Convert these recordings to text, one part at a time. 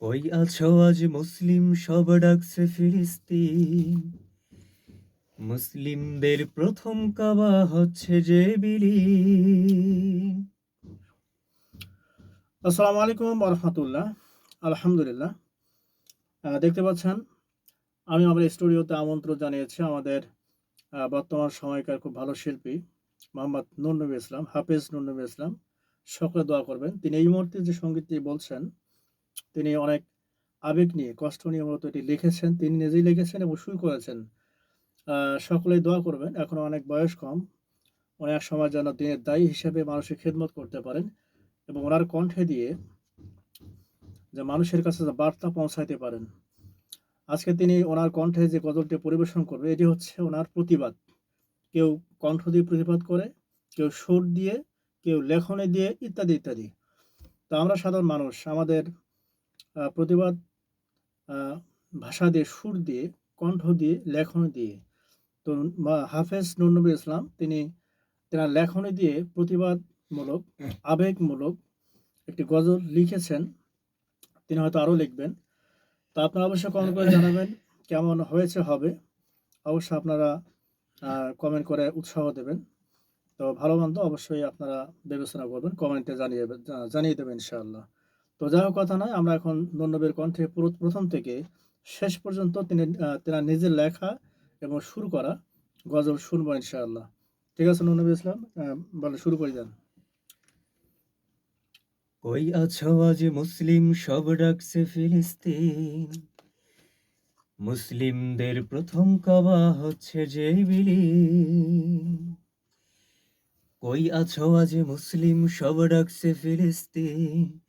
কই আছো আজ মুসলিম সব ডাকছে ফিলিস্তিন, মুসলিমদের প্রথম কাবা হচ্ছে যে বিলীন। আসসালামু আলাইকুম রহমতুল্লাহ। আলহামদুলিল্লাহ। দেখতে পাচ্ছেন আমি আমার স্টুডিওতে আমন্ত্রণ জানিয়েছি আমাদের বর্তমান সময়কার খুব ভালো শিল্পী মোহাম্মদ নূর নবী ইসলাম, হাফেজ নূর নবী ইসলাম। সকলে দোয়া করবেন। তিনি এই মুহূর্তে যে সঙ্গীতটি বলছেন, তিনি অনেক আবেগ নিয়ে, কষ্ট নিয়ে মূলত এটি লিখেছেন। তিনি নিজেই লিখেছেন এবং সুর করেছেন। সকলেই দোয়া করবেন। এখনো অনেক বয়স কম। উনি একসময় যেন দিনের দায়ী হিসেবে মানুষের খেদমত করতে পারেন এবং ওনার কণ্ঠে দিয়ে যে মানুষের কাছে যে বার্তা পৌঁছাইতে পারেন। আজকে তিনি ওনার কণ্ঠে যে গজলটি পরিবেশন করবে, এটি হচ্ছে ওনার প্রতিবাদ। কেউ কণ্ঠ দিয়ে প্রতিবাদ করে, কেউ সুর দিয়ে, কেউ লেখনী দিয়ে, ইত্যাদি, ইত্যাদি। তো আমরা সাধারণ মানুষ আমাদের প্রতিবাদ আ ভাষা দিয়ে, সুর দিয়ে, কণ্ঠ দিয়ে, লেখনী দিয়ে। তো হাফেজ নূর নবী ইসলাম তিনি তেনার লেখনী দিয়ে প্রতিবাদমূলক, আবেগমূলক একটি গজল লিখেছেন। তিনি হয়তো আরও লিখবেন। তো আপনারা অবশ্যই কমেন্ট করে জানাবেন কেমন হয়েছে হবে। অবশ্যই আপনারা কমেন্ট করে উৎসাহ দেবেন। তো ভালো-মন্দ অবশ্যই আপনারা বিবেচনা করবেন। কমেন্টে জানিয়ে দেবেন ইনশাআল্লাহ। তো যাই হোক কথা নয়, আমরা এখন নূর নবীর কণ্ঠে প্রথম থেকে শেষ পর্যন্ত তেনার নিজের লেখা এবং সুর করা গজল শুনবো ইনশাআল্লাহ। ঠিক আছে নূর নবী ইসলাম, বলেন, শুরু করে দেন। কই আছো আজ মুসলিম সব ডাকছে ফিলিস্তিন, মুসলিমদের প্রথম কাবা হচ্ছে যে বিলীন। কই আছো আজ মুসলিম সব ডাকছে ফিলিস্তিন,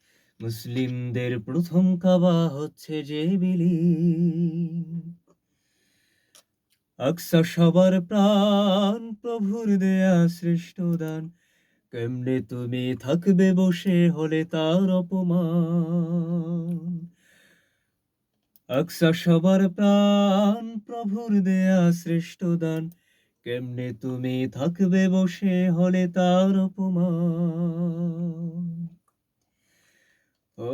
মুসলিমদের প্রথম কাবা হচ্ছে যে বিলীন। আকসা সবার প্রাণ, প্রভুর দেয়া শ্রেষ্ঠ দান, কেমনে তুমি থাকবে বসে হলে তার অপমান। আকসা সবার প্রাণ, প্রভুর দেয়া শ্রেষ্ঠ দান, কেমনে তুমি থাকবে বসে হলে তার অপমান। ও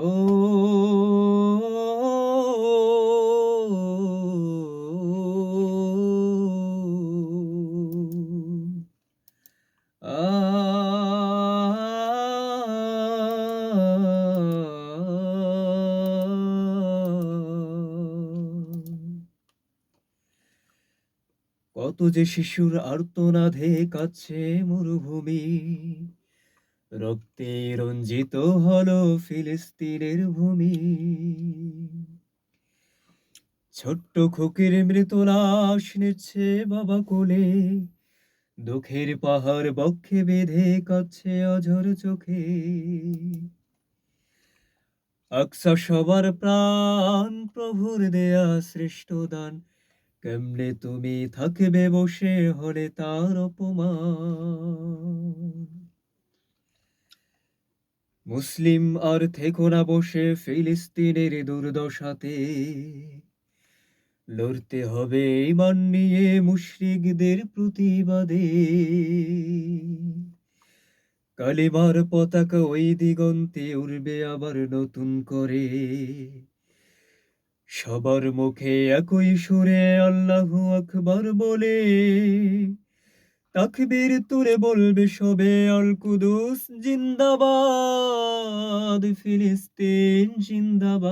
কত যে শিশুর আর্তনাদে কাছে মরুভূমি, রক্তে রঞ্জিত হলো ফিলিস্তিনের ভূমি। ছোট্ট খুকির মৃত লাশ নিচ্ছে বাবা কোলে, দুঃখের পাহাড় বক্ষে বেঁধে কাচ্ছে অঝর চোখে। আকসা সবার প্রাণ, প্রভুর দেয়া শ্রেষ্ঠ দান, কেমনে তুমি থাকবে বসে হলে তার অপমান। মুসলিম আর থেকো না বসে ফিলিস্তিনের দুর্দশাতে, লড়তে হবে ঈমান নিয়ে মুশরিকদের প্রতিবাদে। কালিমার পতাকা ওই দিগন্তে উড়বে আবার নতুন করে, সবার মুখে একই সুরে আল্লাহু আকবার বলে। তাকবীর তুলে বলবে সবে আল কুদুস জিন্দাবাদ, ফিলিস্তিন জিন্দাবাদ।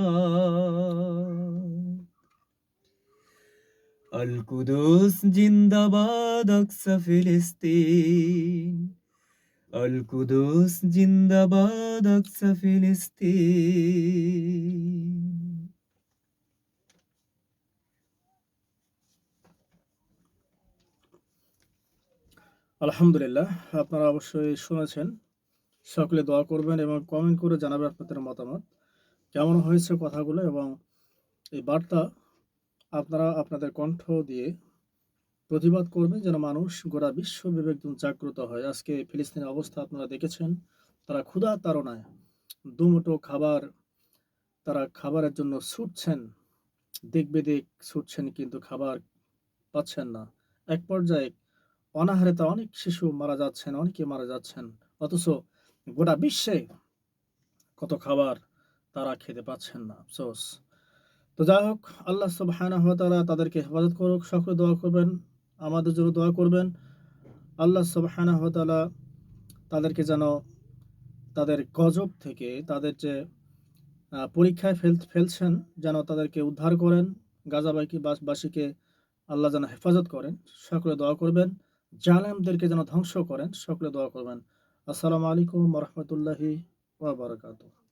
আল কুদুস জিন্দাবাদ, আকসা ফিলিস্তিন। আল কুদুস জিন্দাবাদ, আকসা ফিলিস্তিন। আলহামদুলিল্লাহ। আপনারা অবশ্যই শুনেছেন। সকলে দোয়া করবেন এবং কমেন্ট করে জানাবেন আপনাদের মতামত। কেমন হয়েছে কথাগুলো এবং এই বার্তা আপনারা আপনাদের কণ্ঠ দিয়ে প্রতিবাদ করবেন যেন মানুষ গোটা বিশ্ব বিবেকজন জাগ্রত হয়। আজকে ফিলিস্তিনের অবস্থা আপনারা দেখেছেন। তারা ক্ষুধার তাড়নায় দুমুঠো খাবার, তারা খাবারের জন্য ছুটছেন। দিক বেদিক ছুটছেন কিন্তু খাবার পাচ্ছেন না। এক পর্যায়ে অনাহারে তা অনেক শিশু মারা যাচ্ছেন, অনেকে মারা যাচ্ছেন। অথচ গোটা বিশ্বে কত খাবার তারা খেতে পাচ্ছেন না, আফসোস। তো যাই হোক, আল্লাহ সুবহানাহু ওয়া তাআলা তাদেরকে হেফাজত করুক। সকলে দোয়া করবেন, আমাদের জন্য দোয়া করবেন। আল্লাহ সুবহানাহু ওয়া তাআলা তাদেরকে যেন তাদের গজব থেকে, তাদের যে পরীক্ষায় ফেলছেন, যেন তাদেরকে উদ্ধার করেন। বাসীকে আল্লাহ যেন হেফাজত করেন। সকলে দোয়া করবেন। জালেমদেরকে যেন ধ্বংস করেন। সকলে দোয়া করবেন। আসসালামু আলাইকুম ওয়া রাহমাতুল্লাহি ওয়া বারাকাতুহু।